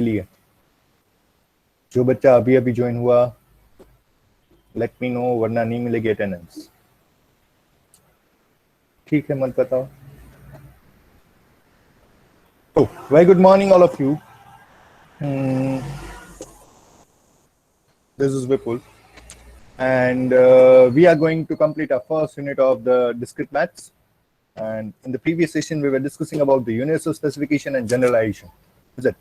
लिए जो बच्चा अभी अभी ज्वाइन हुआ लेट मी नो, वरना नहीं मिलेगी अटेंडेंस। ठीक है, मत बताओ। Oh, very good morning, all of you. This is Vipul, and we are going to complete our first unit of the discrete maths. And in the previous session, we were discussing about the universal specification and generalization. Is it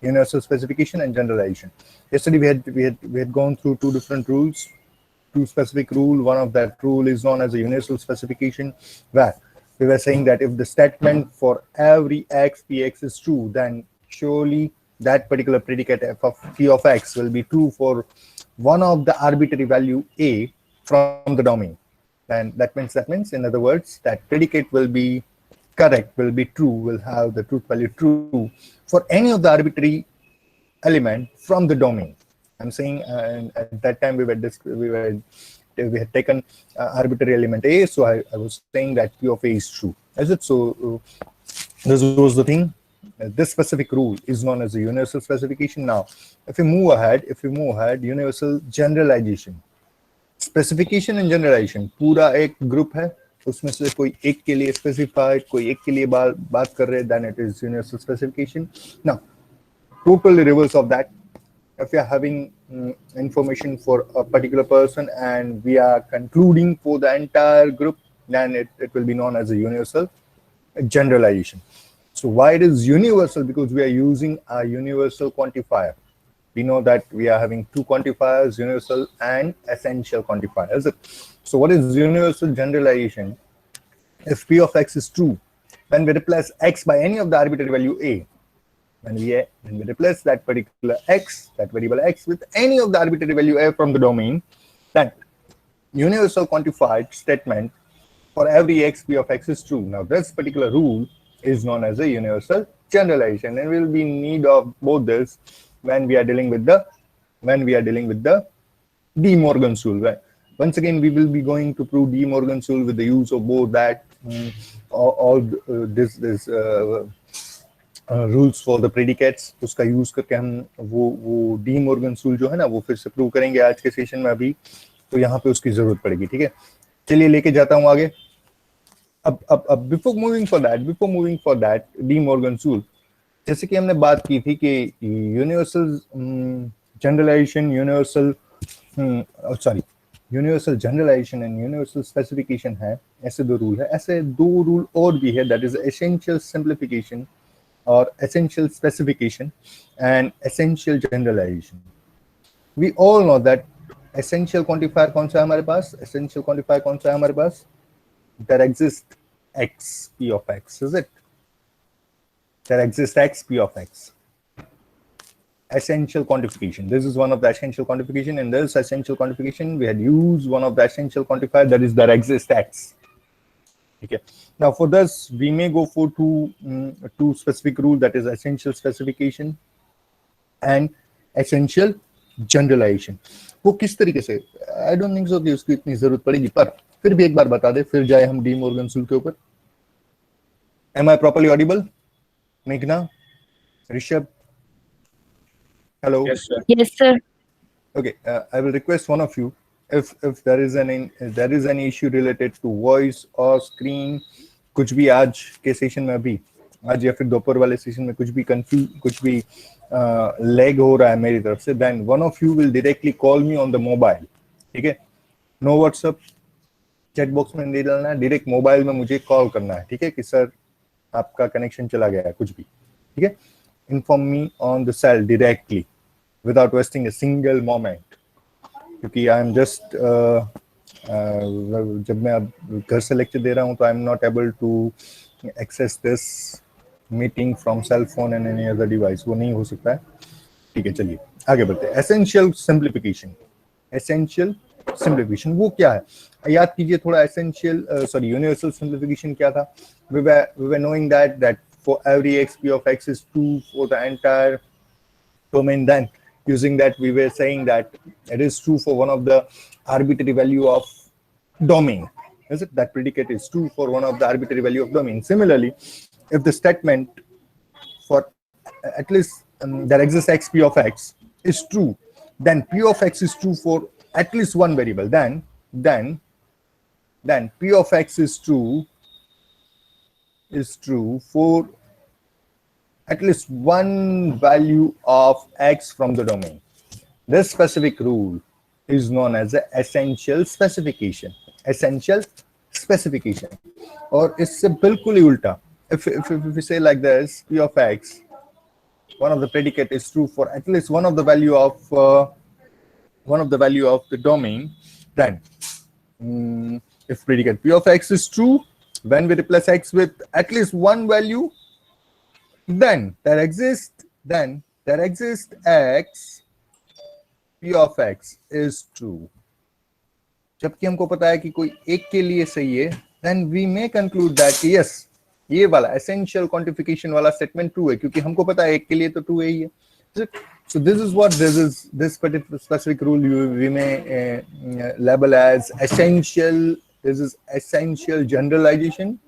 universal specification and generalization? Yesterday, we had gone through two different rules, two specific rule. One of that rule is known as a universal specification, where we were saying that if the statement for every x px is true, then surely that particular predicate f of p of x will be true for one of the arbitrary value a from the domain. And that means in other words that predicate will be correct, will be true, will have the truth value true for any of the arbitrary element from the domain. I'm saying at that time we had taken arbitrary element a, so I was saying that p of a is true. Is it so? This was the thing. This specific rule is known as the universal specification. Now, if we move ahead, universal generalization. Specification and generalization पूरा एक group है, उसमें से कोई एक के लिए specified, कोई एक के लिए बात कर रहे हैं, then it is universal specification. Now totally reverse of that, if you are having information for a particular person and we are concluding for the entire group, then it will be known as a universal generalization. So why it is universal? Because we are using a universal quantifier. We know that we are having two quantifiers, universal and essential quantifiers. So what is universal generalization? If p of x is true, when we replace x by any of the arbitrary value a, when we replace that particular x, that variable x, with any of the arbitrary value a from the domain, that universal quantified statement for every x p of x is true. Now this particular rule is known as a universal generalization, and we will be in need of both this when we are dealing with the De Morgan's rule. Right? Once again, we will be going to prove De Morgan's rule with the use of both that all this rules for the predicates. उसका use करके हम वो D Morgan rule जो है ना, वो फिर से प्रूव करेंगे आज के सेशन में. अभी तो यहाँ पे उसकी जरूरत पड़ेगी. ठीक है, चलिए लेके जाता हूँ आगे. अब before moving for that De Morgan rule, जैसे कि हमने बात की थी कि universal generalization, universal generalization and universal specification है, ऐसे दो रूल है. ऐसे दो रूल और भी है, दैट इज एसेंशियल सिंप्लीफिकेशन और essential specification and essential generalization. We all know that essential quantifier कौन सा है हमारे पास? Essential quantifier कौन सा है हमारे पास? There exists x p of x, is it? There exists x p of x. Essential quantification. This is one of the essential quantification. In this essential quantification, we had used one of the essential quantifier, that is there exists x. Okay. Now for this we may go for two specific rule, that is essential specification and essential generalization. वो किस तरीके से, I don't think so कि उसकी इतनी जरूरत पड़ेगी, पर फिर भी एक बार बता दे, फिर जाए हम डी मॉर्गन रूल के ऊपर. Am I properly audible? Meghna, Rishabh, hello. Yes sir. Yes sir. Okay, I will request one of you, if there is any issue related to voice or screen, कुछ भी आज के session में, अभी आज या फिर दोपहर वाले सेशन में कुछ भी लैग हो रहा है मेरी तरफ से, then one of you will directly call me on the mobile. ठीक है, नो व्हाट्सएप चैट बॉक्स में नहीं डालना है, डायरेक्ट मोबाइल में मुझे कॉल करना है. ठीक है, कि सर आपका कनेक्शन चला गया है, कुछ भी. ठीक है, inform me on the cell directly without wasting a single moment, क्योंकि आई एम जस्ट जब मैं अब घर से लेक्चर दे रहा हूँ तो I am not able to access this meeting from cell phone and any other device, वो नहीं हो सकता है. ठीक है, चलिए आगे बढ़ते हैं. Essential simplification. वो क्या है, याद कीजिए थोड़ा. यूनिवर्सल सिंप्लीफिकेशन क्या था? we were knowing that for every x p of x is true for the entire domain, then using that we were saying that it is true for one of the arbitrary value of domain. Is it? That predicate is true for one of the arbitrary value of domain. Similarly, if the statement for at least that exists x p of x is true, then p of x is true for at least one variable, then p of x is true for at least one value of x from the domain. This specific rule is known as the essential specification. Essential specification. Or इससे बिल्कुल ही उल्टा. If we say like this, p of x, one of the predicate is true for at least one of the value of the domain, then if predicate p of x is true, when we replace x with at least one value, then there exists x p of x is true. जबकि हमको पता है कि कोई एक के लिए सही है, then we may conclude that yes, ये वाला essential quantification वाला statement true है, क्योंकि हमको पता है एक के लिए तो true है ही है. So this is this particular specific rule we may label as essential. This is essential generalization,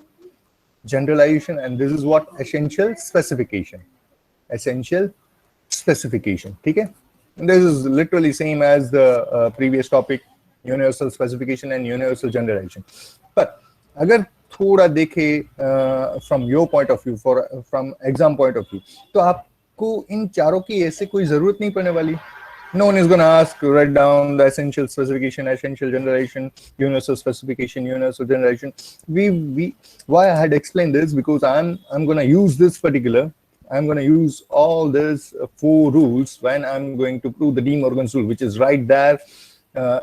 and this is what essential specification. Essential specification. ठीक है? This is literally same as the previous topic, universal specification and universal generalization. But अगर थोड़ा देखे from your point of view, from exam point of view, तो आपको इन चारों की ऐसे कोई जरूरत नहीं पड़ने वाली. No one is going to ask to write down the essential specification, essential generalization, universal specification, universal generalization. Why I had explained this, because I'm going to use this particular. I'm going to use all these 4 rules when I'm going to prove the De Morgan's rule, which is right there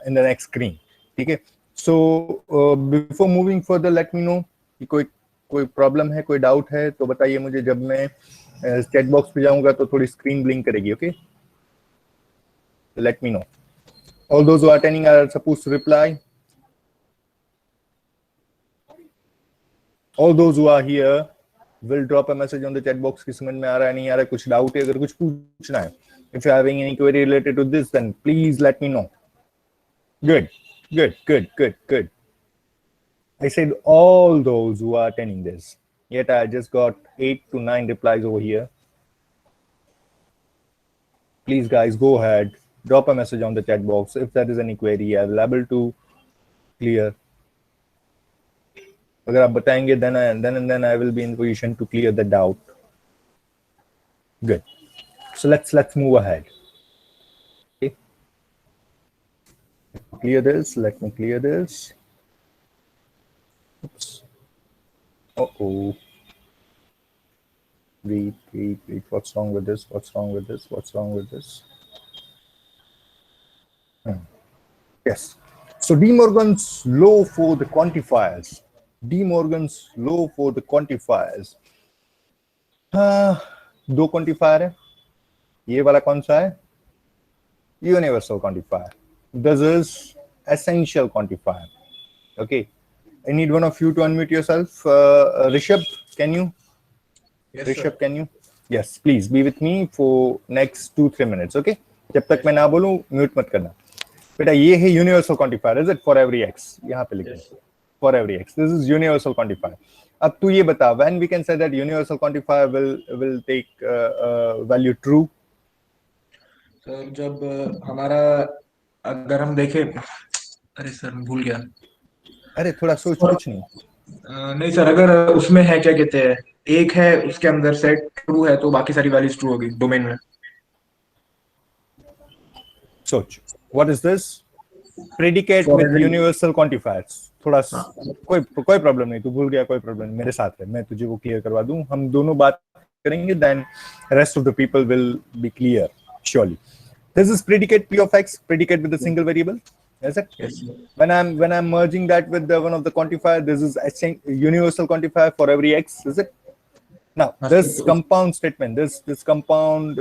in the next screen. Okay. So before moving further, let me know कि कोई problem है, कोई doubt है तो बताइए मुझे. जब मैं chat box पे जाऊंगा तो थोड़ी screen blink करेगी. Okay. Let me know. All those who are attending are supposed to reply. All those who are here will drop a message on the chat box कि समझ में आ रहा है नहीं आ रहा है, कुछ डाउट है, अगर कुछ पूछना है. If you are having any query related to this, then please let me know. Good. I said all those who are attending this. Yet I just got 8 to 9 replies over here. Please guys, go ahead. Drop a message on the chat box if there is any query. I will able to clear. अगर आप बताएंगे then I will be in position to clear the doubt. Good. So let's move ahead. Okay. Clear this. Let me clear this. Oops. Uh-oh. Wait. What's wrong with this? Yes. So De Morgan's law for the quantifiers. दो quantifier है. ये वाला कौन सा है? Universal quantifier. This is essential quantifier. Okay. I need one of you to unmute yourself. Rishabh, can you? Yes, Rishabh, sir. Can you? Yes, please be with me for next 2-3 minutes. Okay. जब तक मैं ना बोलूं mute मत करना. बेटा ये है universal quantifier, is it? For every x. यहाँ पे लिखें. For every x. This is universal quantifier. अब तू ये बता, when we can say that universal quantifier will take value true? Sir जब हमारा अगर हम देखें, अरे सर भूल गया. अरे थोड़ा सोच. कुछ नहीं सर, अगर उसमें है क्या कहते हैं, एक है उसके अंदर सेट ट्रू है तो बाकी सारी वैल्यूज ट्रू होगी डोमेन में. सोच. What is this? Predicate with universal quantifiers. थोड़ा कोई प्रॉब्लम नहीं, तू भूल गया, कोई प्रॉब्लम नहीं, मेरे साथ है, मैं तुझे वो क्लियर करवा दूं. हम दोनों बात करेंगे, then rest of the people will be clear surely. This is predicate p of x, predicate with a single variable. Is it? Yes. When I'm merging that with one of the quantifier, this is a universal quantifier for every x. Is it? Now this compound statement, this compound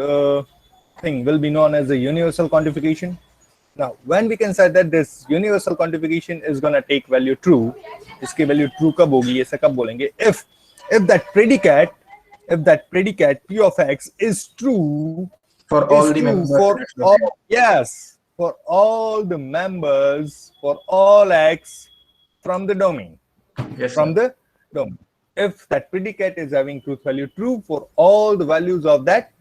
thing will be known as a universal quantification. Now, when we can say that this universal quantification is going to take value true, इसकी value true कब होगी, ऐसा कब बोलेंगे? If that predicate p of x is true for all the members, for all the members, for all x from the domain. Yes, from the domain. If that predicate is having truth value true for all the values of that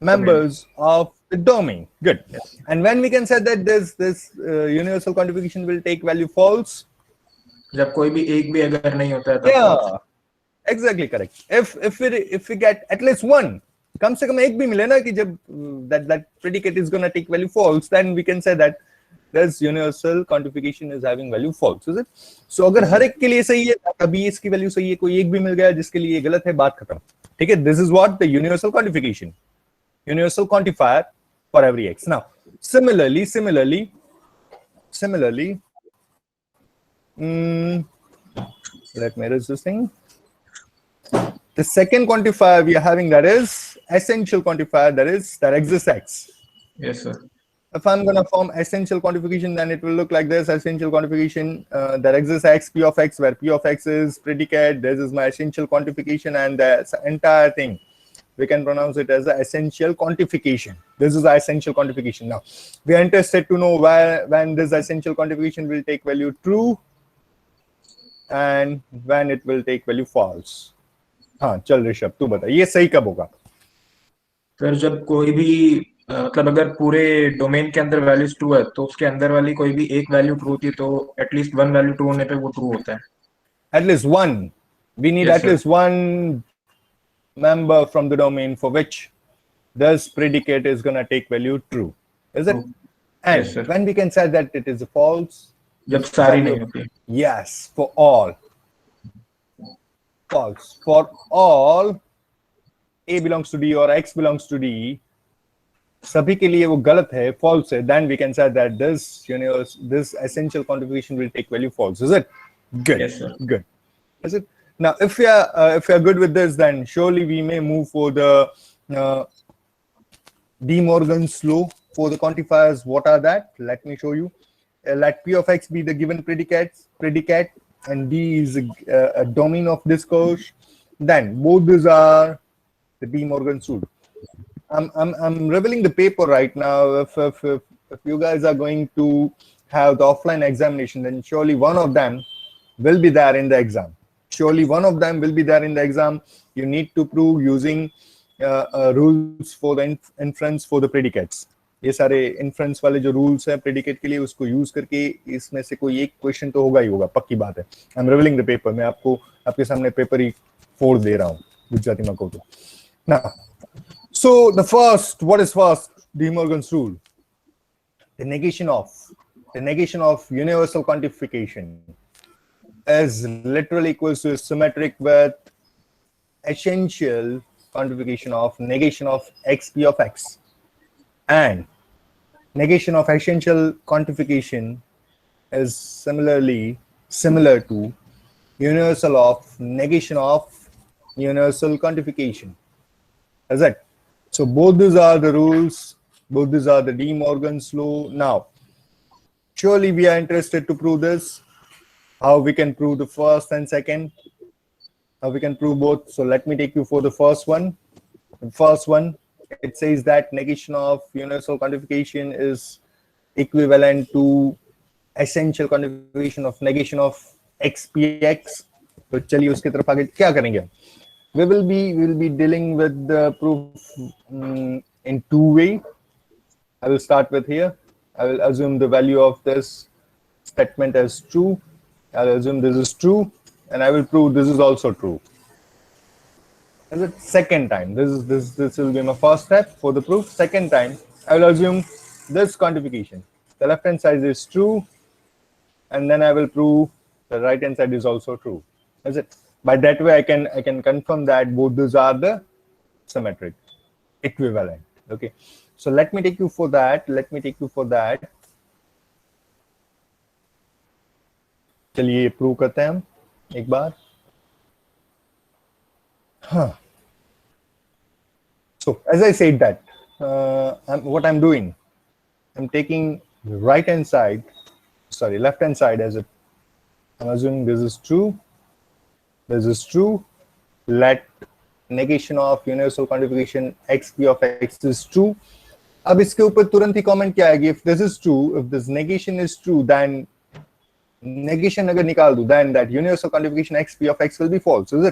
members of the domain. Good. Yes. And when we can say that this universal quantification will take value false. जब कोई भी एक भी अगर नहीं होता है तब false. Yeah, exactly correct. If we get at least one, कम से कम एक भी मिले ना कि जब that predicate is gonna take value false, then we can say that this universal quantification is having value false, is it? So अगर हर एक के लिए सही है, कभी इसकी वैल्यू सही है, कोई एक भी मिल गया जिसके लिए ये गलत है, बात खत्म. ठीक है? This is what the universal quantification, universal quantifier for every x. Now, similarly, let me erase this thing. The second quantifier we are having, that is essential quantifier, that exists x. Yes, sir. If I'm going to form essential quantification, then it will look like this. Essential quantification, that exists x, p of x, where p of x is predicate. This is my essential quantification, and the entire thing, we can pronounce it as the essential quantification. This is the essential quantification. Now, we are interested to know when this essential quantification will take value true and when it will take value false. हाँ, चल ऋषभ, तू बता, ये सही कब होगा? फिर जब कोई भी मतलब अगर पूरे डोमेन के अंदर वैल्यूज ट्रू है तो उसके अंदर वाली कोई भी एक वैल्यू ट्रू होती है तो एटलीस्ट वन वैल्यू ट्रू होने पे वो ट्रू होता है. At least one. We need Yes, at sir. least one member from the domain for which this predicate is going to take value true. Is it? True. And Yes, sir. when we can say that it is false? जब सारी नहीं होती. Yes, for all. False. For all A belongs to D or X belongs to D, सभी के लिए वो गलत है, false है, then we can say that this essential quantification will take value false. Is it? Good. Yes, sir. Good. Is it? Now, if we are good with this, then surely we may move for the De Morgan's law for the quantifiers. What are that? Let me show you. Let P of X be the given predicate, and D is a domain of discourse. Then both these are the De Morgan's rule. I'm revealing the paper right now. If you guys are going to have the offline examination, then surely one of them will be there in the exam. Surely one of them will be there in the exam. You need to prove using rules for the inference for the predicates. ये सारे inference वाले जो rules हैं predicate के लिए, उसको use करके इसमें से कोई एक question तो होगा ही होगा, पक्की बात है. I'm revealing the paper. मैं आपको आपके सामने पेपर ही फोड़ दे रहा हूँ गुजराती में कहूँ तो. Now, so the first, what is first? De Morgan's rule. The negation of universal quantification is literally equals to symmetric with essential quantification of negation of xp of x, and negation of essential quantification is similarly similar to universal of negation of universal quantification. Is it? So both these are the rules, both these are the De Morgan's law. Now, surely we are interested to prove this. How we can prove the first and second? How we can prove both? So let me take you for the first one. The first one, it says that negation of universal quantification is equivalent to essential quantification of negation of xpx. तो चलिए उसकी तरफ आगे क्या करेंगे? We will be dealing with the proof in two ways. I will start with here. I will assume the value of this statement as true. I will assume this is true, and I will prove this is also true. As a second time, this will be my first step for the proof. Second time, I will assume this quantification. The left hand side is true, and then I will prove the right hand side is also true. Is it? By that way, I can confirm that both these are the symmetric, equivalent. Okay. So let me take you for that. चलिए prove करते हैं हम एक बार. हाँ. So as I said that, what I'm doing, I'm taking the left hand side as it. I'm assuming this is true. This is true. Let negation of universal quantification xp of x is true. अब इसके ऊपर तुरंत ही comment क्या आएगी? If this is true, if this negation is true, then negation अगर निकाल दूं, then that universal quantification xp of x will be false. Is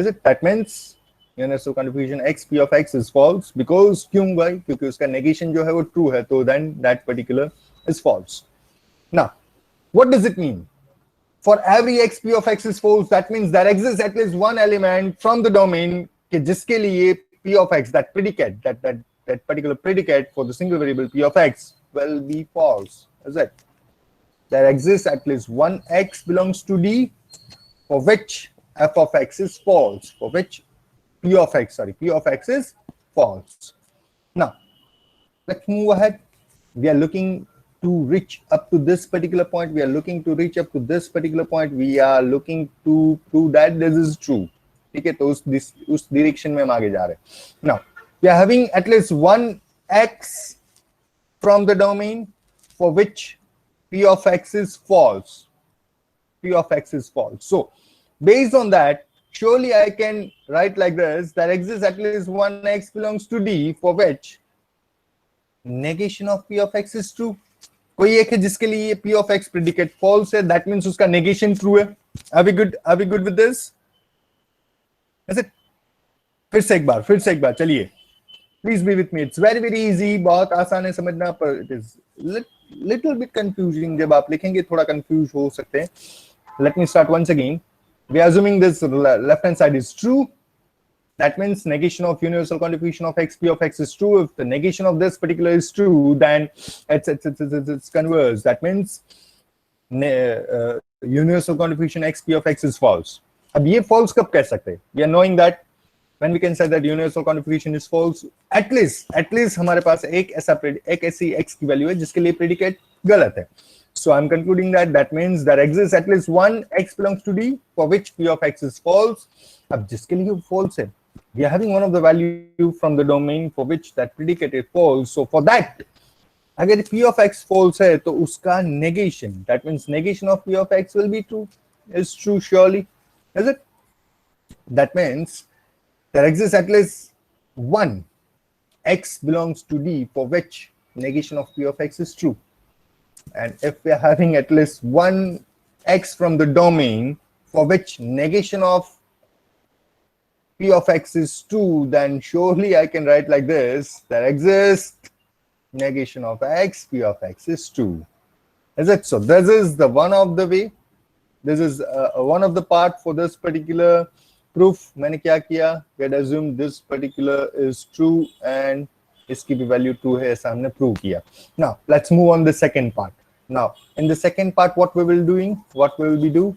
it? That means universal contribution x p of x is false because क्यों भाई, क्योंकि उसका negation जो है वो true है, तो then that particular is false. Now what does it mean? For every x p of x is false, that means there exists at least one element from the domain कि जिसके लिए p of x, that predicate, that particular predicate for the single variable p of x will be false. Is it? There exists at least one x belongs to D for which f of x is false, for which p of x is false. Now let's move ahead. We are looking to reach up to this particular point. We are looking to reach up to this particular point. We are looking to prove that this is true. ठीक है, तो उस direction में हम आगे जा रहे हैं. Now we are having at least one x from the domain for which p of x is false. P of x is false. So based on that, surely I can write like this: there exists at least one x belongs to D for which negation of p of x is true. कोई एक है जिसके लिए p of x predicate false है, that means उसका negation true है. Are we good with this? Is it? फिर से एक बार चलिए. Please be with me. It's very easy. बहुत आसान है समझना, पर it is little bit confusing. जब आप लिखेंगे थोड़ा confuse हो सकते हैं. Let me start once again. We are assuming this left hand side is true. That means negation of universal contribution of x p of x is true. If the negation of this particular is true, then it's converse. That means universal contribution x p of x is false. अब ये false कब कह सकते हैं? We are knowing that when we can say that universal contribution is false, at least हमारे पास एक ऐसी x की वैल्यू है जिसके लिए predicate गलत है. So I'm concluding that means there exists at least one x belongs to D for which p of x is false. अब जिसके लिए false है, we are having one of the value from the domain for which that predicate is false. So for that, अगर p of x false है तो उसका negation, that means negation of p of x will be true. Is true surely, is it? That means there exists at least one x belongs to D for which negation of p of x is true. And if we are having at least one x from the domain for which negation of p of x is true, then surely I can write like this: there exists negation of x, p of x is true. Is it? So this is the one of the way. This is one of the part for this particular proof. मैंने क्या किया? We had assumed this particular is true and इसकी भी value true है, ऐसा हमने prove किया. Now let's move on the second part. Now in the second part, what we will be do?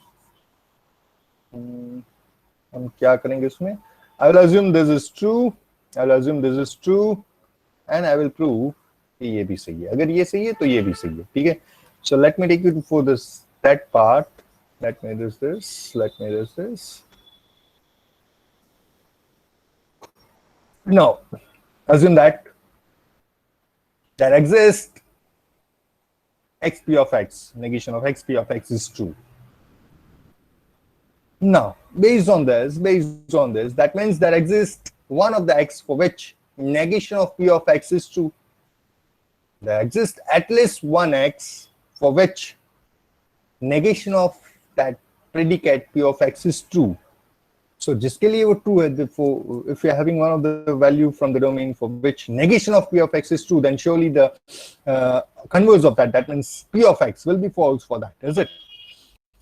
हम क्या करेंगे उसमें? I will assume this is true. And I will prove कि ये भी सही है. अगर ये सही है तो ये भी सही है. ठीक है? So let me take you for that part. Let me do this. Now assume that there exists x p of x, negation of x p of x is true. Now based on this, that means there exists one of the x for which negation of p of x is true. There exists at least one x for which negation of that predicate p of x is true. So जिसके लिए वो true है, therefore if you are having one of the value from the domain for which negation of p of x is true, then surely the converse of that means p of x will be false for that, is it?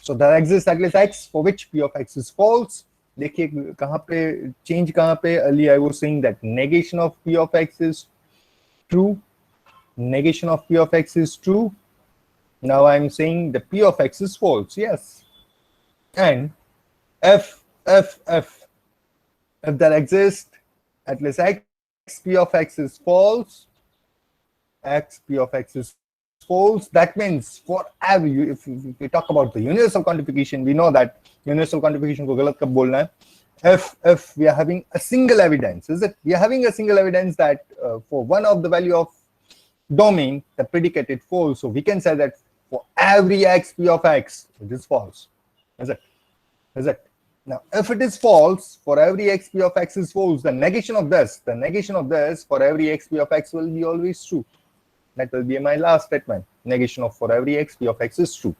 So there exists at least x for which p of x is false. देखिए कहाँ पे change कहाँ पे? Earlier I was saying that negation of p of x is true. Negation of p of x is true. Now I'm saying the p of x is false. Yes. And if there exists at least x p of x is false, that means for every, if we talk about the universal quantification, we know that universal quantification को गलत कब बोलना है? If we are having a single evidence, is it? We are having a single evidence that for one of the value of domain, the predicate is false. So we can say that for every x p of x, it is false. Is it? Now, if it is false, for every x p of x is false, the negation of this for every x p of x will be always true. That will be my last statement. Negation of for every x p of x is true.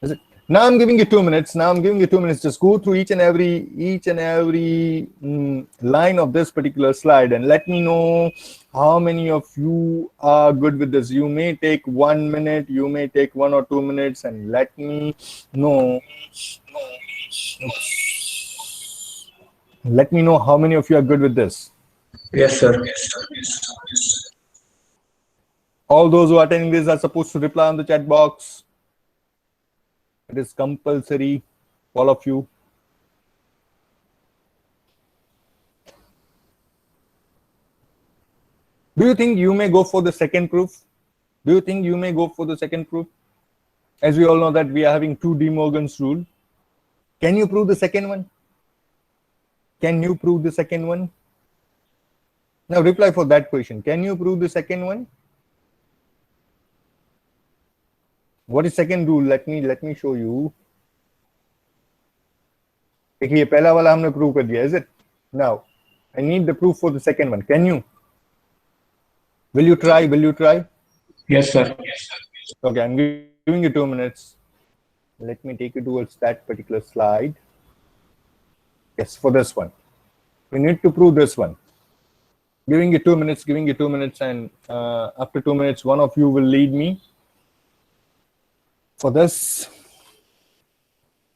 Is it? Now I'm giving you 2 minutes. Just go through each and every line of this particular slide and let me know how many of you are good with this. You may take 1 minute, you may take 1 or 2 minutes, and let me know. Let me know how many of you are good with this. Yes, sir. All those who are attending this are supposed to reply on the chat box. It is compulsory, all of you. Do you think you may go for the second proof? Do you think you may go for the second proof? As we all know that we are having 2 De Morgan's rule. Can you prove the second one? Can you prove the second one? Now reply for that question. Can you prove the second one? What is second rule? Let me show you. देखिए पहला वाला हमने prove कर दिया, is it? Now I need the proof for the second one. Can you? Will you try? Will you try? Yes, sir. Okay, I'm giving you 2 minutes. Let me take you towards that particular slide. Yes, for this one. We need to prove this one. Giving you 2 minutes, and after 2 minutes, one of you will lead me. For this,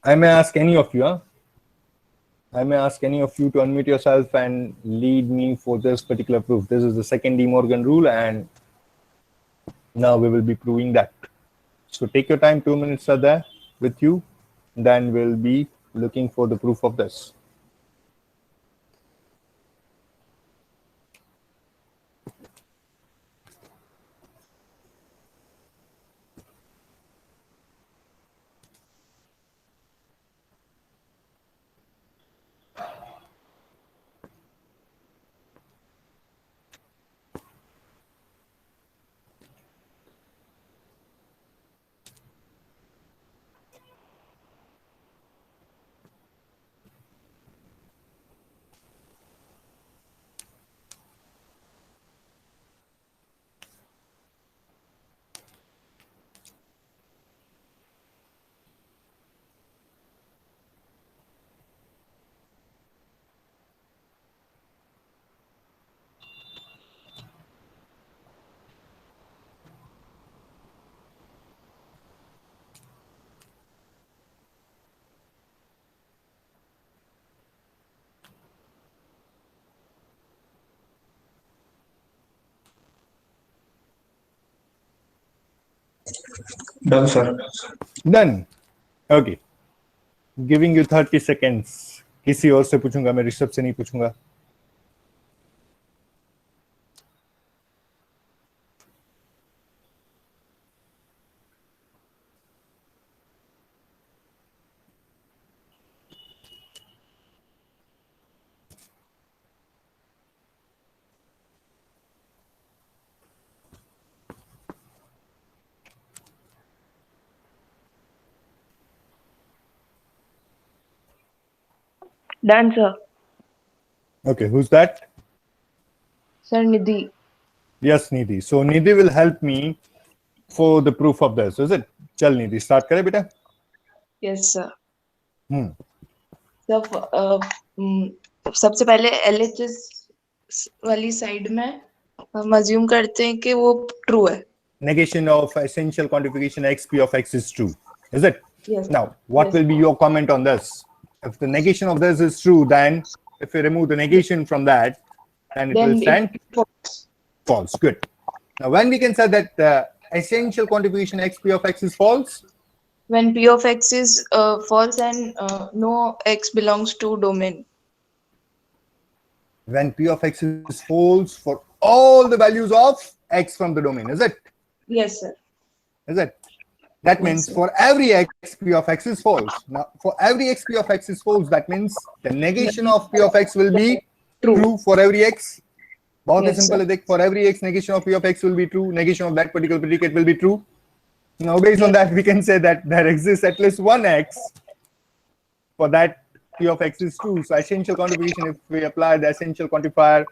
I may ask any of you, I may ask any of you to unmute yourself and lead me for this particular proof. This is the second De Morgan rule, and now we will be proving that. So take your time, 2 minutes are there with you. Then we'll be looking for the proof of this. Done, sir. Done. Okay. Giving you 30 seconds. किसी और से पूछूंगा, मैं ऋषभ से नहीं पूछूंगा. Done, sir. Okay, who's that? Sir, Nidhi. Yes, Nidhi. So Nidhi will help me for the proof of this, is it? चल Nidhi, start करे बेटा. Yes, sir. So, सबसे पहले LHS वाली साइड में हम अज्यूम करते हैं कि वो ट्रू है. negation of essential quantification xp of x is true, is it? Yes. Now, what will be your comment on this? If the negation of this is true, then if we remove the negation from that, then it will stand false. False. Good. Now, when we can say that the essential quantification xp of x is false? When p of x is false and no x belongs to domain. When p of x is false for all the values of x from the domain, is it? Yes, sir. Is it? That means for every x, p of x is false. Now, for every x, p of x is false, that means the negation of p of x will be true for every x. बहुत ही simple है, देख, for every x, negation of p of x will be true. Negation of that particular predicate will be true. Now, based on that, we can say that there exists at least one x for that p of x is true. So, essential quantification, if we apply the essential quantifier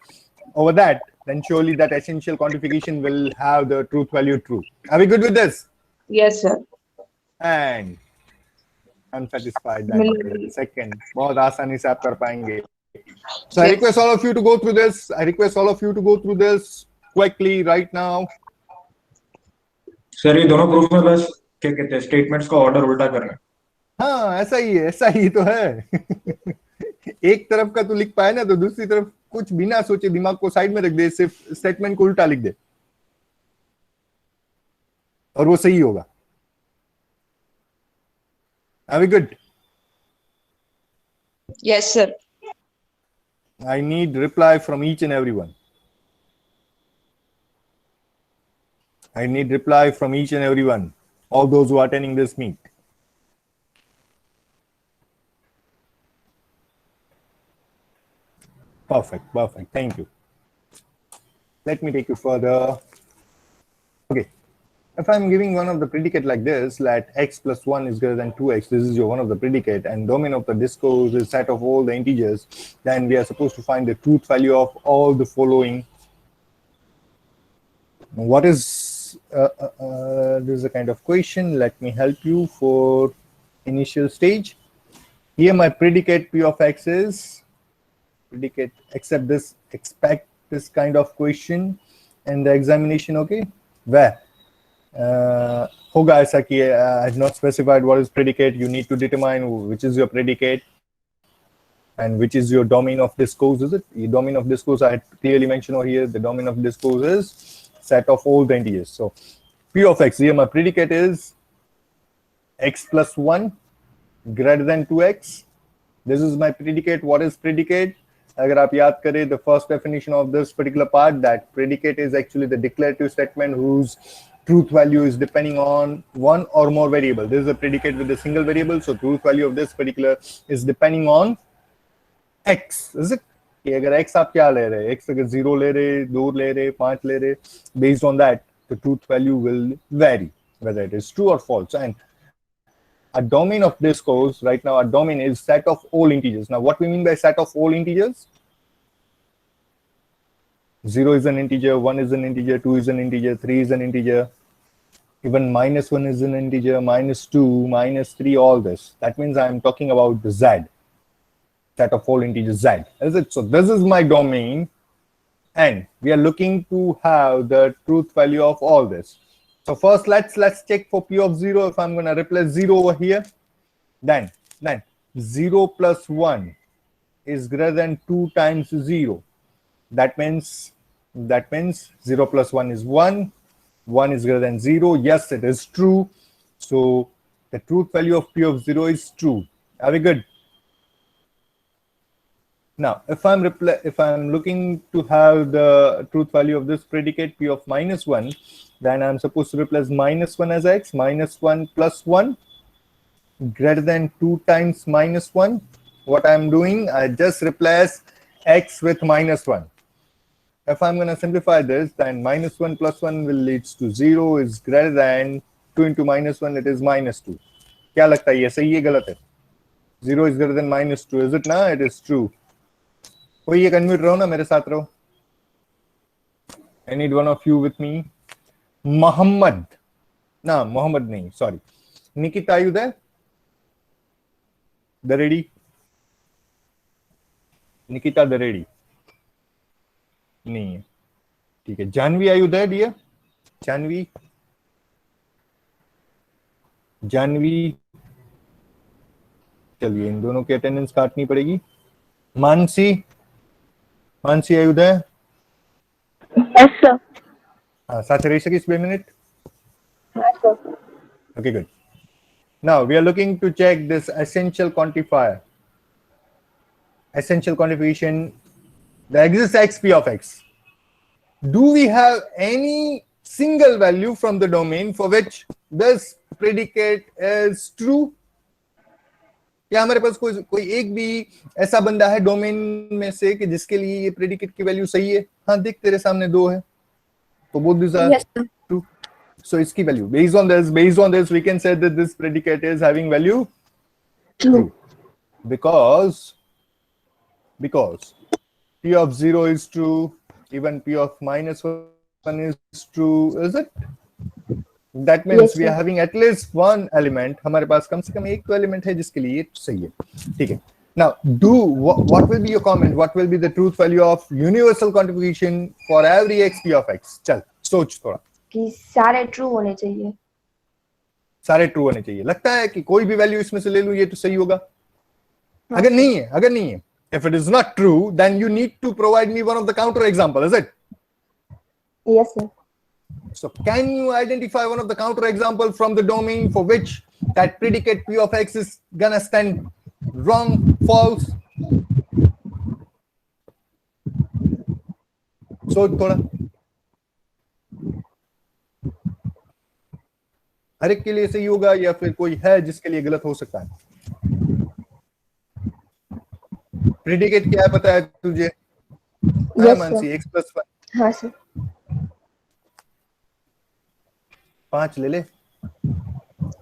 over that, then surely that essential quantification will have the truth value true. Are we good with this? Yes, sir. And unsatisfied mill and गई। second बहुत आसानी से आप कर पाएंगे. So I Yes. request all of you to go through this. I request all of you to go through this quickly right now. Sir ये दोनों proof में बस क्या कहते हैं स्टेटमेंट्स का ऑर्डर उल्टा करना है. हाँ ऐसा ही तो है. एक तरफ का तो लिख पाए ना तो दूसरी तरफ कुछ बिना सोचे दिमाग को साइड में रख दे, सिर्फ स्टेटमेंट को उल्टा लिख दे और वो सही होगा. Are we good? Yes, sir. I need reply from each and everyone. I need reply from each and everyone, all those who are attending this meet. Perfect. Thank you. Let me take you further. Okay. If I'm giving one of the predicate like this, let x plus 1 is greater than 2x, this is your one of the predicate, and domain of the discourse is set of all the integers, then we are supposed to find the truth value of all the following. What is, this is a kind of question. Let me help you for initial stage. Here my predicate p of x is, predicate, accept this, expect this kind of question in the examination, okay? Where? होगा ऐसा कि I have not specified what is predicate. You need to determine which is your predicate and which is your domain of discourse. Is it the domain of discourse? I had clearly mentioned over here. The domain of discourse is set of all the integers. So p of x, here my predicate is x plus 1 greater than 2x. This is my predicate. What is predicate? अगर आप याद करें, the first definition of this particular part, that predicate is actually the declarative statement whose truth value is depending on one or more variable. This is a predicate with a single variable, so truth value of this particular is depending on x. Is it? कि अगर x आप क्या ले रहे हैं, x अगर 0 ले रहे, 2 ले रहे, 5 ले रहे, based on that the truth value will vary whether it is true or false. And a domain of discourse right now, a domain is set of all integers. Now what we mean by set of all integers? 0 is an integer, 1 is an integer, 2 is an integer, 3 is an integer, even -1 is an integer, -2, -3, all this. That means I'm talking about the z, set of all integers z. Is it? So this is my domain and we are looking to have the truth value of all this. So first let's check for p of 0. If I'm going to replace 0 over here, then 0 plus 1 is greater than 2 times 0. That means 0 plus 1 is 1. 1 is greater than 0. Yes, it is true. So the truth value of p of 0 is true. Are we good? Now, if I'm looking to have the truth value of this predicate p of -1, then I'm supposed to replace -1 as x, -1 plus 1 greater than 2 times -1. What I'm doing, I just replace x with -1. If I'm going to simplify this, then -1 plus 1 will leads to 0 is greater than 2 into -1, it is -2. क्या लगता है ये सही है गलत है? 0 is greater than -2, is it? ना, it is true. कोई एक अनम्यूट रहो ना, मेरे साथ रहो. I need one of you with me. Muhammad. No, Muhammad nahi, sorry. Nikita, are you there? The ready? Nikita, the ready? नहीं है. ठीक है. Janvi, are you there, dear? Janvi? चलिए इन दोनों की अटेंडेंस काटनी पड़ेगी. Mansi, are you there? Yes, sir. साथ रह सकिस 2 minute? Yes, sir. Okay, good. Now we are looking to check this essential quantifier. Essential quantification, the exists xp of x. Do we have any single value from the domain for which this predicate is true? क्या हमारे पास कोई एक भी ऐसा बंदा है domain में से कि जिसके लिए ये प्रेडिकेट की वैल्यू सही है? हाँ, देख तेरे सामने 2 है, तो both these are true. So इसकी value based on this we can say that this predicate is having value true because p of 0 is true, even p of -1 is true. Is it? That means Yes, we are sir. Having at least one element, हमारे पास कम से कम एक तो element है जिसके लिए ये सही है, ठीक है। Now, what will be your comment? What will be the truth value of universal quantification for every x p of x? चल सोच थोड़ा। कि सारे ट्रू होने चाहिए। सारे ट्रू होने चाहिए। लगता है कि कोई भी वैल्यू इसमें से ले लूं ये तो सही होगा। हाँ, अगर sir. नहीं है, if it is not true, then you need to provide me one of the counter example, is it? Yes, sir. So can you identify one of the counter example from the domain for which that predicate p of x is gonna stand wrong, false? सोच थोड़ा। हर एक के लिए सही होगा या फिर कोई है जिसके लिए गलत हो सकता है? प्रेडिकेट क्या है पता है तुझे? Yes, Mansi sir. x plus हाँ, sir. 5 ले ले,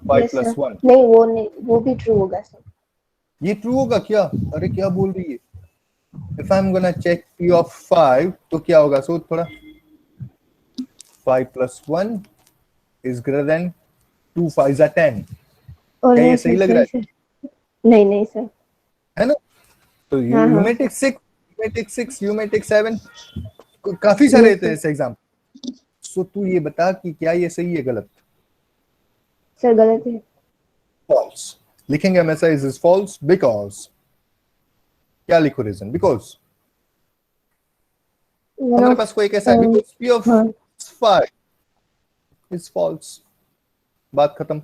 5 Yes, प्लस sir. 1। नहीं, वो भी ट्रू होगा, सर। ये ट्रू होगा क्या? अरे क्या बोल रही है? If I am gonna check p of 5 तो क्या होगा? सोच थोड़ा। 5 plus 1 is greater than 2 5 are 10। और क्या ये नहीं, सही सर, लग रहा सही, है? सर। नहीं, सर। है ना? तो हाँ, यू हाँ, may sir. Take 6, you may take 6, you may take 7, काफी सारे Yes, थे sir. ऐसे एग्जाम। सो तू ये बता कि क्या ये सही है गलत? सर, गलत है। फॉल्स लिखेंगे हमेशा। इज फॉल्स बिकॉज क्या लिखो रीजन? बिकॉज One हमारे of, पास कोई एक ऐसा है बिकॉज p ऑफ हाँ. 5 इज फॉल्स, बात खत्म।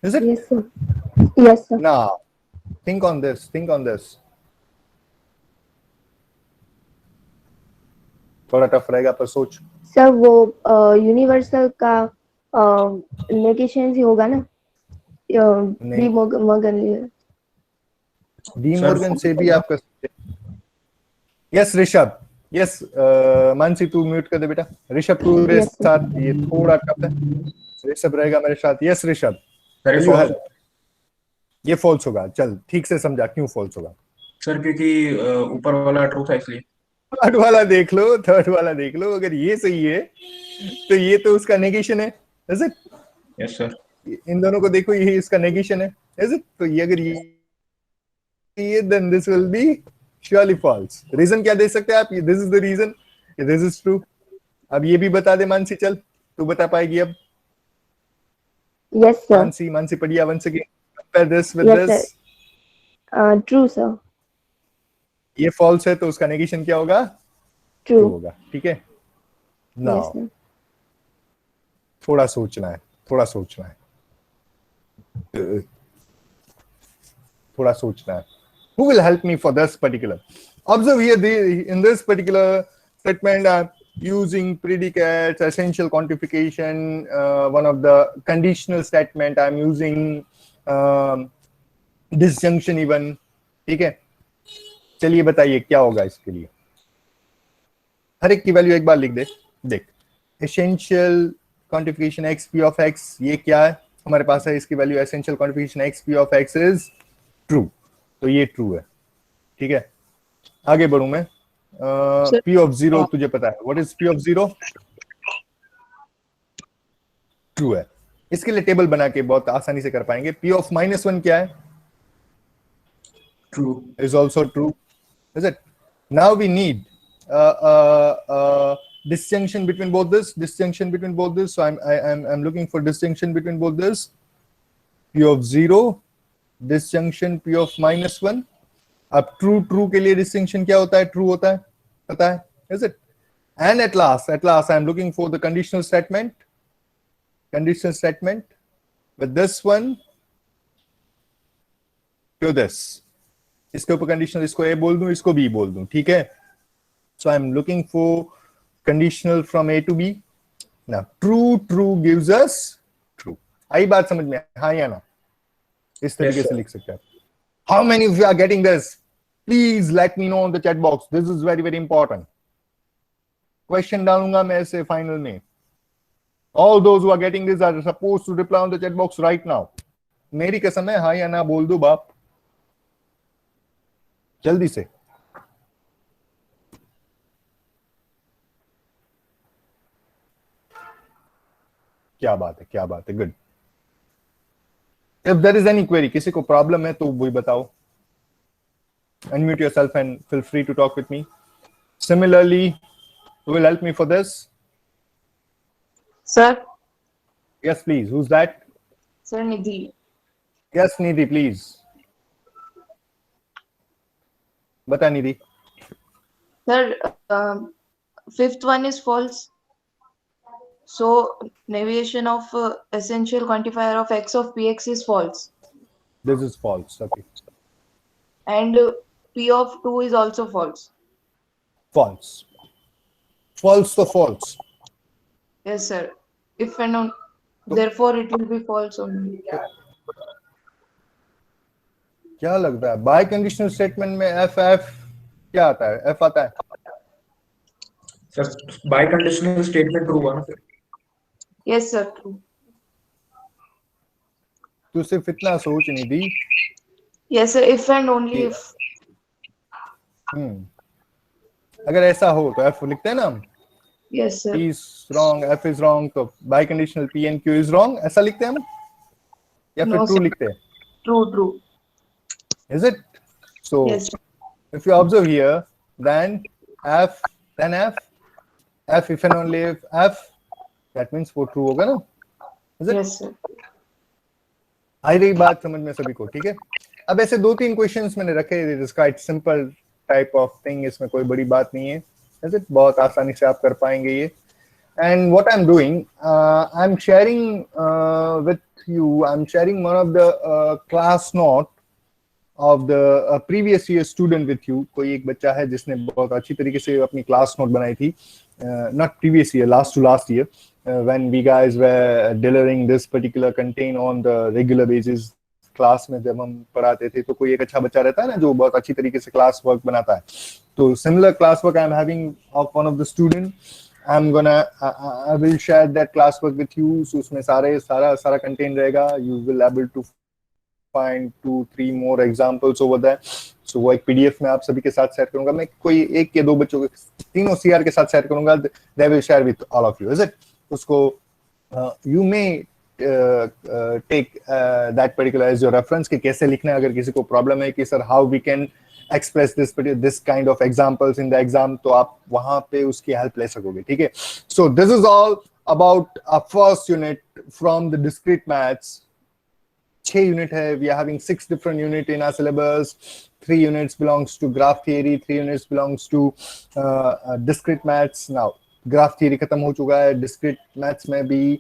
Is it? Yes, sir. Yes, sir. Now think on this, थोड़ा टफ रहेगा पर सोच। सर, वो यूनिवर्सल का नेगेशन ही होगा ना? नहीं, De Morgan. D sir Morgan से भी आप कर सकते हैं। यस ऋषभ, यस मानसी तू म्यूट कर दे बेटा। ऋषभ तू मेरे Yes, sir. साथ, ये थोड़ा टफ है। ऋषभ रहेगा मेरे साथ। यस ऋषभ, सर ये will you false help? ये फॉल्स होगा। चल ठीक से समझा क्यों फॉल्स होगा। सर क्योंकि ऊपर वाला ट्रू था इसलिए। थर्ड वाला देख लो, थर्ड वाला देख लो। अगर ये सही है तो ये तो उसका नेगेशन है, इज इट? Yes sir. इन दोनों को देखो, ये इसका नेगेशन है, इज इट? तो ये अगर ये then this will be surely false. Reason क्या दे सकते हैं आप? This is the reason, this is true. अब ये भी बता दे मानसी, चल तू बता पाएगी अब। Yes, sir. Mansi Padhiya once again, compare this with Yes, this. True, sir. ये फॉल्स है तो उसका नेगेशन क्या होगा? True True. होगा, ठीक है। Yes, now sir. थोड़ा सोचना है, थोड़ा सोचना है, थोड़ा सोचना है। Who will help me for this particular? Observe here, in this particular statement, I'm using predicates, essential quantification, one of the conditional statement, I'm using disjunction even, ठीक है। चलिए बताइए क्या होगा इसके लिए। हर एक की वैल्यू एक बार लिख दे। देख, essential quantification x p of x, ये क्या है हमारे पास है? इसकी value essential quantification x p of x is true, तो ये ट्रू है, ठीक है। आगे बढ़ू मैं। p of 0 तुझे पता है, what is p of 0? True है। इसके लिए टेबल बना के बहुत आसानी से कर पाएंगे। p of -1 क्या है? True is also true, is it? Now we need disjunction between both this, so I'm looking for disjunction between both this. p of 0 disjunction p of -1। अब ट्रू के लिए डिस्टिंक्शन क्या होता है? ट्रू होता है, पता है, is it? And at last I'm looking for the conditional statement with this one to this। इसके ऊपर कंडीशनल, इसको ए बोल दूं, इसको बी बोल दूं, ठीक है। So I am looking for conditional from A to B. Now true gives us true. आई बात समझ में? हाँ या ना? इस तरीके Yes, से sir. लिख सकते हैं। How many of you are getting this? Please let me know on the chat box, this is very very important. Question डालूंगा मैं ऐसे फाइनल में। All those who are getting this are supposed to reply on the chat box right now. मेरी कसम है, हाँ या ना बोल दो बाप, जल्दी से। क्या बात है, क्या बात है, good. If there is any query, किसी को प्रॉब्लम है तो वही बताओ. Unmute yourself and feel free to talk with me. Similarly, who will help me for this? Sir, Yes, please. Who's that? Sir Nidhi. Yes, Nidhi, please. Bata, Nidhi. Sir, fifth one is false. So negation of essential quantifier of x of px is false. This is false. Okay. And p of 2 is also false. False. False to false. Yes, sir. If and on, therefore it will be false only. क्या लगता है bye conditional statement में F F क्या आता है? F आता है. Sir bye conditional statement true हुआ ना फिर. Yes, sir. True. तू सिर्फ इतना सोच निधि. Yes, sir. If and only if. अगर ऐसा हो तो एफ लिखते हैं ना हम. Yes, sir. P is wrong, F is wrong, तो bye conditional P and Q is wrong, ऐसा लिखते हैं हम या फिर No, ट्रू sir. लिखते हैं? True, true. Is it? So Yes, sir. if you observe here, then F, if and only if F, that means वो true होगा ना? Is it? Yes, sir. आई रही बात समझ में सभी को? ठीक है. अब ऐसे 2-3 क्वेश्चंस मैंने रखे. It is quite simple type of thing. इसमें कोई बड़ी बात नहीं है. Is it? बहुत आसानी से आप कर पाएंगे ये. And what I'm doing, I'm sharing with you. I'm sharing one of the class note of the previous year student with you. कोई एक बच्चा है जिसने बहुत अच्छी तरीके से अपनी क्लास नोट बनाई थी. Not previous year, last to last year, when we guys were delivering this particular content on the regular basis. Class में जब हम पढ़ाते थे तो कोई एक अच्छा बच्चा रहता है ना जो बहुत अच्छी तरीके से क्लास वर्क बनाता है. तो similar class work I'm having of one of the student. I will share that class work with you. So उसमें सारा content रहेगा. You will able to find 2-3 more examples over there. So वो एक PDF में आप सभी के साथ शेयर करूंगा. मैं कोई एक या दो बच्चों के तीनों CR के साथ शेयर करूंगा. They will share with all of you. Is it? उसको you may take that particular as your reference कि कैसे लिखना है. अगर किसी को प्रॉब्लम है कि sir how we can express this kind of examples in the exam, तो आप वहां पे उसकी हेल्प ले सकोगे. ठीक है. So this is all about our first unit from the discrete maths. 6 unit है. We are having 6 different unit in our syllabus. 3 units belongs to graph theory, 3 units belongs to discrete maths. Now graph theory खत्म हो चुका है. discrete maths में भी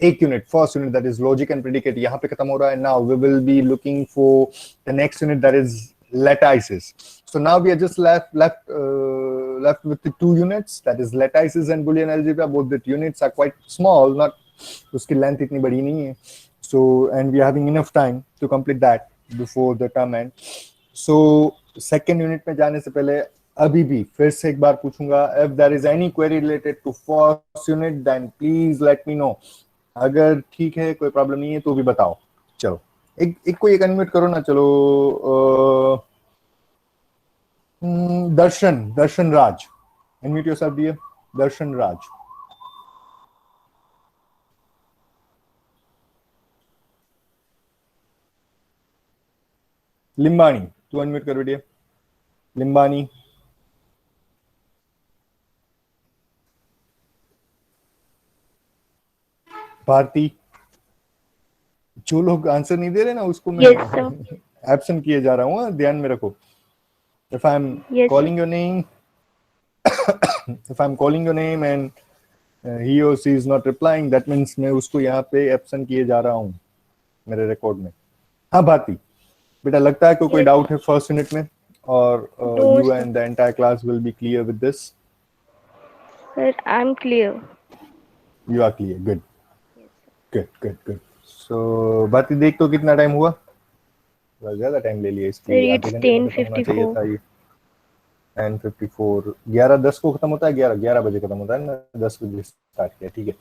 एक unit, first unit, that is logic and predicate, यहाँ पे खत्म हो रहा है. Now we will be looking for the next unit, that is lattices. So now we are just left with the 2 units, that is lattices and Boolean algebra. Both the units are quite small, not उसकी length इतनी बड़ी नहीं है. So and we are having enough time to complete that before the term end. So second unit में जाने से पहले अभी भी फिर से एक बार पूछूंगा, if there is any query related to first unit, then please let me know. अगर ठीक है, कोई प्रॉब्लम नहीं है तो भी बताओ. चलो एक कोई एक अनम्यूट करो ना. चलो दर्शन राज, अनम्यूट योरसेल्फ डियर. दर्शन राज. लिम्बानी, तू अनम्यूट कर डियर. लिम्बानी. भारती. जो लोग आंसर नहीं दे रहे ना उसको मैं एब्सेंट किए जा रहा हूँ. ध्यान में रखो. If I'm calling your name, if I'm calling your name and he or she is not replying, that means मैं उसको यहाँ पे एब्सेंट किए जा रहा हूँ मेरे रिकॉर्ड में. हाँ भारती बेटा, लगता है कोई डाउट है फर्स्ट यूनिट में, और you and the entire class will be clear with this. Sir, I'm clear. You are clear. Good. Good. So Bharti देख तो कितना टाइम हुआ. ज्यादा टाइम ले लिया इसके लिए. 10:54. 10:54. 11:10 को खत्म होता है. 11 बजे खत्म होता है ना. 10 बजे स्टार्ट किया. ठीक है.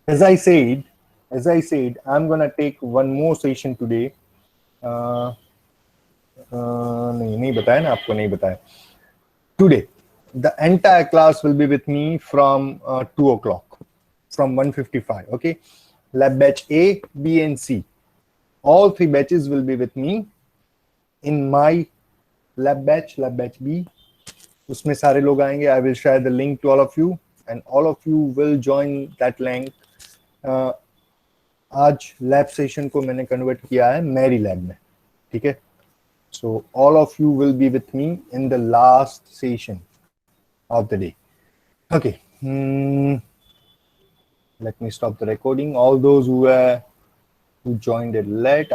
As I said, I'm gonna take one more session today. नहीं बताया ना आपको, नहीं बताया. Today, the entire class will be with me from 2 o'clock. from 155. Okay, lab batch A, B, and C. All three batches will be with me in my lab batch B. उसमें सारे लोग आएंगे. I will share the link to all of you, and all of you will join that link. आज lab session को मैंने convert किया है मेरी लैब में, ठीक है. So all of you will be with me in the last session of the day. Okay. Let me stop the recording. All those who joined it late,